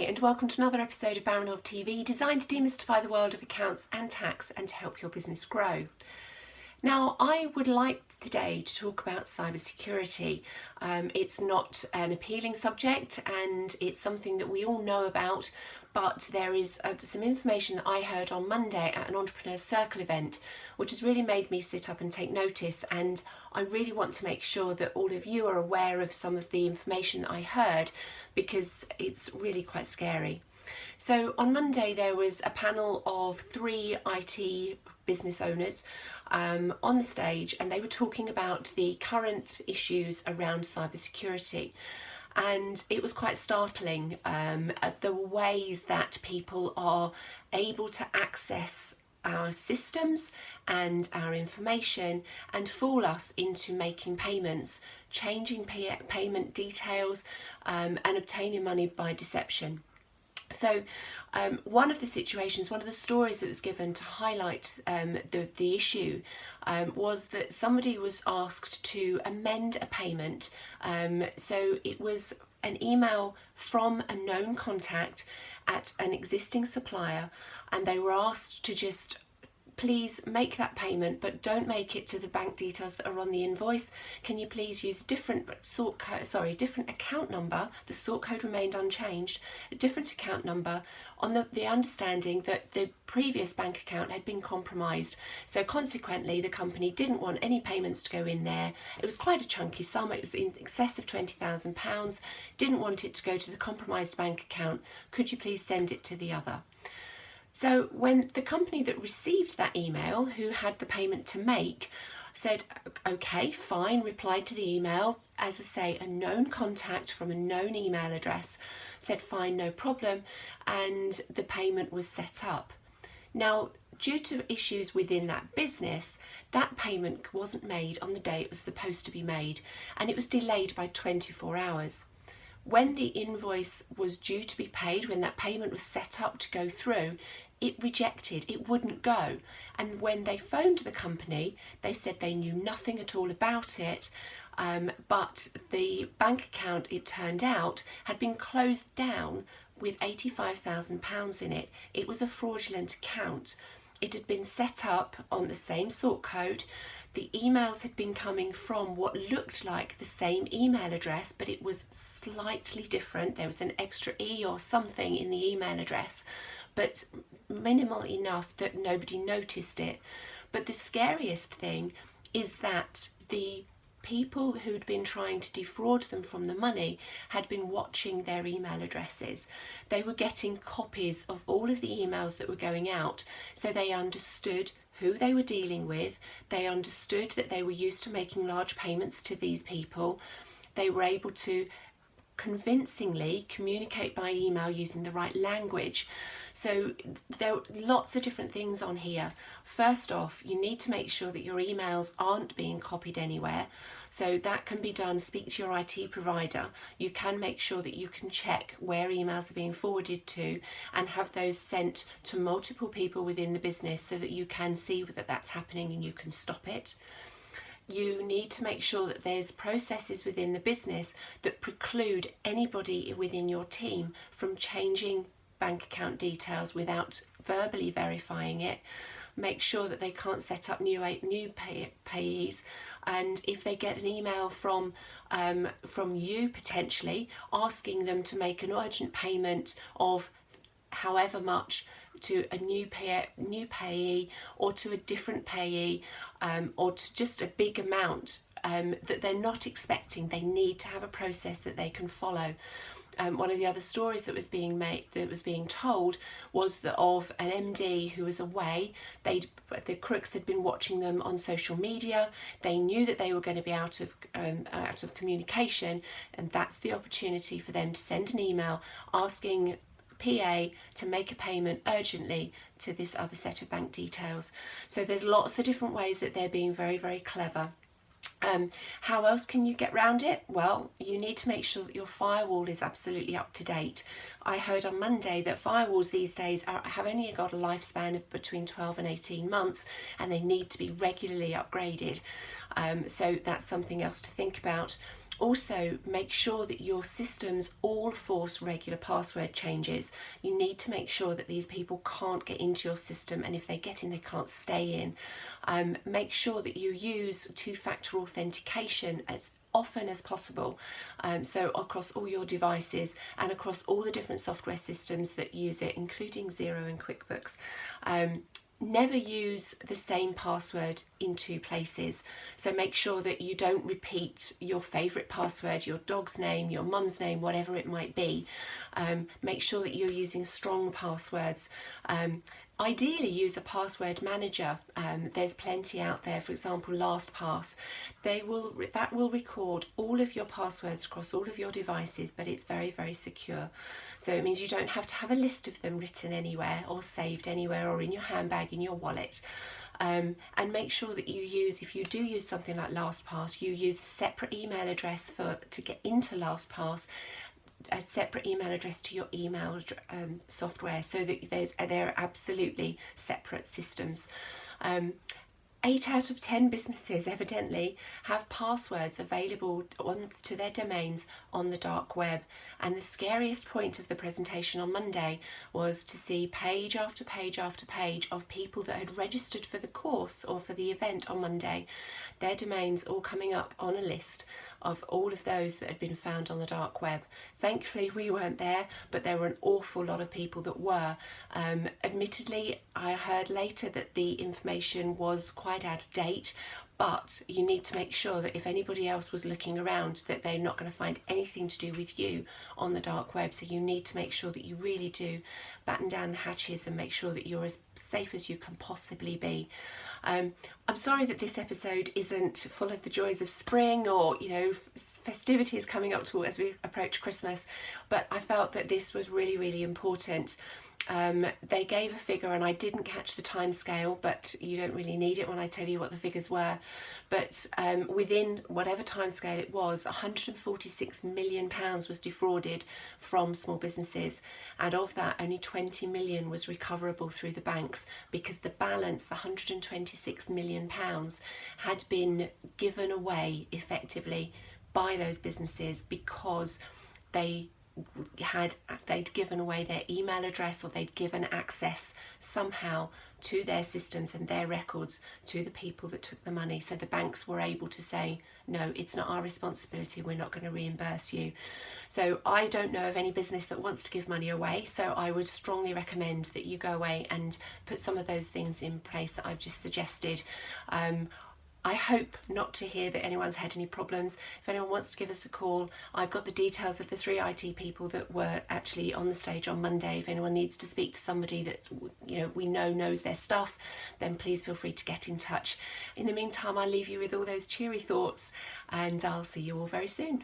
And welcome to another episode of Baranov TV, designed to demystify the world of accounts and tax and to help your business grow. Now, I would like today to talk about cybersecurity. It's not an appealing subject and it's something that we all know about, but there is some information that I heard on Monday at an Entrepreneur Circle event, which has really made me sit up and take notice, and I really want to make sure that all of you are aware of some of the information that I heard, because it's really quite scary. So on Monday there was a panel of 3 IT business owners on the stage, and they were talking about the current issues around cybersecurity. And it was quite startling at the ways that people are able to access our systems and our information and fool us into making payments, changing payment details and obtaining money by deception. So one of the stories that was given to highlight the issue was that somebody was asked to amend a payment. So it was an email from a known contact at an existing supplier, and they were asked to just please make that payment, but don't make it to the bank details that are on the invoice. Can you please use different account number? The sort code remained unchanged, a different account number, on the understanding that the previous bank account had been compromised. So consequently, the company didn't want any payments to go in there. It was quite a chunky sum. It was in excess of £20,000. Didn't want it to go to the compromised bank account. Could you please send it to the other? So when the company that received that email, who had the payment to make, said, okay, fine, replied to the email, as I say, a known contact from a known email address, said fine, no problem, and the payment was set up. Now, due to issues within that business, that payment wasn't made on the day it was supposed to be made, and it was delayed by 24 hours. When the invoice was due to be paid, when that payment was set up to go through, it rejected, it wouldn't go. And when they phoned the company, they said they knew nothing at all about it, but the bank account, it turned out, had been closed down with £85,000 in it. It was a fraudulent account. It had been set up on the same sort code. The emails had been coming from what looked like the same email address, but it was slightly different. There was an extra E or something in the email address, but minimal enough that nobody noticed it. But the scariest thing is that the people who'd been trying to defraud them from the money had been watching their email addresses. They were getting copies of all of the emails that were going out, so they understood who they were dealing with. They understood that they were used to making large payments to these people. They were able to convincingly communicate by email using the right language. So there are lots of different things on here. First off, you need to make sure that your emails aren't being copied anywhere. So that can be done. Speak to your IT provider. You can make sure that you can check where emails are being forwarded to and have those sent to multiple people within the business so that you can see that that's happening and you can stop it. You need to make sure that there's processes within the business that preclude anybody within your team from changing bank account details without verbally verifying it. Make sure that they can't set up new payees, and if they get an email from you potentially asking them to make an urgent payment of however much to a new payee or to a different payee, or to just a big amount that they're not expecting, they need to have a process that they can follow. One of the other stories that was being told was that of an MD who was away. The crooks had been watching them on social media. They knew that they were going to be out of communication, and that's the opportunity for them to send an email asking PA to make a payment urgently to this other set of bank details. So there's lots of different ways that they're being very, very clever. How else can you get around it? Well, you need to make sure that your firewall is absolutely up to date. I heard on Monday that firewalls these days have only got a lifespan of between 12 and 18 months, and they need to be regularly upgraded. So that's something else to think about. Also, make sure that your systems all force regular password changes. You need to make sure that these people can't get into your system, and if they get in, they can't stay in. Make sure that you use two-factor authentication as often as possible, so across all your devices and across all the different software systems that use it, including Xero and QuickBooks. Never use the same password in two places. So make sure that you don't repeat your favourite password, your dog's name, your mum's name, whatever it might be. Make sure that you're using strong passwords. Ideally use a password manager. There's plenty out there, for example LastPass. That will record all of your passwords across all of your devices, but it's very, very secure. So it means you don't have to have a list of them written anywhere or saved anywhere or in your handbag, in your wallet. And make sure that you use, if you do use something like LastPass, you use a separate email address to get into LastPass, a separate email address to your email software, so that they're absolutely separate systems. 8 out of 10 businesses evidently have passwords available to their domains on the dark web. And the scariest point of the presentation on Monday was to see page after page after page of people that had registered for the course or for the event on Monday, their domains all coming up on a list of all of those that had been found on the dark web. Thankfully we weren't there, but there were an awful lot of people that were. Admittedly, I heard later that the information was quite out of date, but you need to make sure that if anybody else was looking around, that they're not going to find anything to do with you on the dark web. So you need to make sure that you really do batten down the hatches and make sure that you're as safe as you can possibly be. I'm sorry that this episode isn't full of the joys of spring or, you know, festivities coming up to as we approach Christmas, but I felt that this was really, really important. They gave a figure and I didn't catch the time scale, but you don't really need it when I tell you what the figures were. But within whatever time scale it was, £146 million was defrauded from small businesses, and of that only 20 million was recoverable through the banks, because the balance, the £126 million, had been given away effectively by those businesses because they'd given away their email address, or they'd given access somehow to their systems and their records to the people that took the money. So the banks were able to say, no, it's not our responsibility, we're not going to reimburse you. So I don't know of any business that wants to give money away, so I would strongly recommend that you go away and put some of those things in place that I've just suggested. I hope not to hear that anyone's had any problems. If anyone wants to give us a call, I've got the details of the 3 IT people that were actually on the stage on Monday. If anyone needs to speak to somebody that, you know, we know knows their stuff, then please feel free to get in touch. In the meantime, I'll leave you with all those cheery thoughts, and I'll see you all very soon.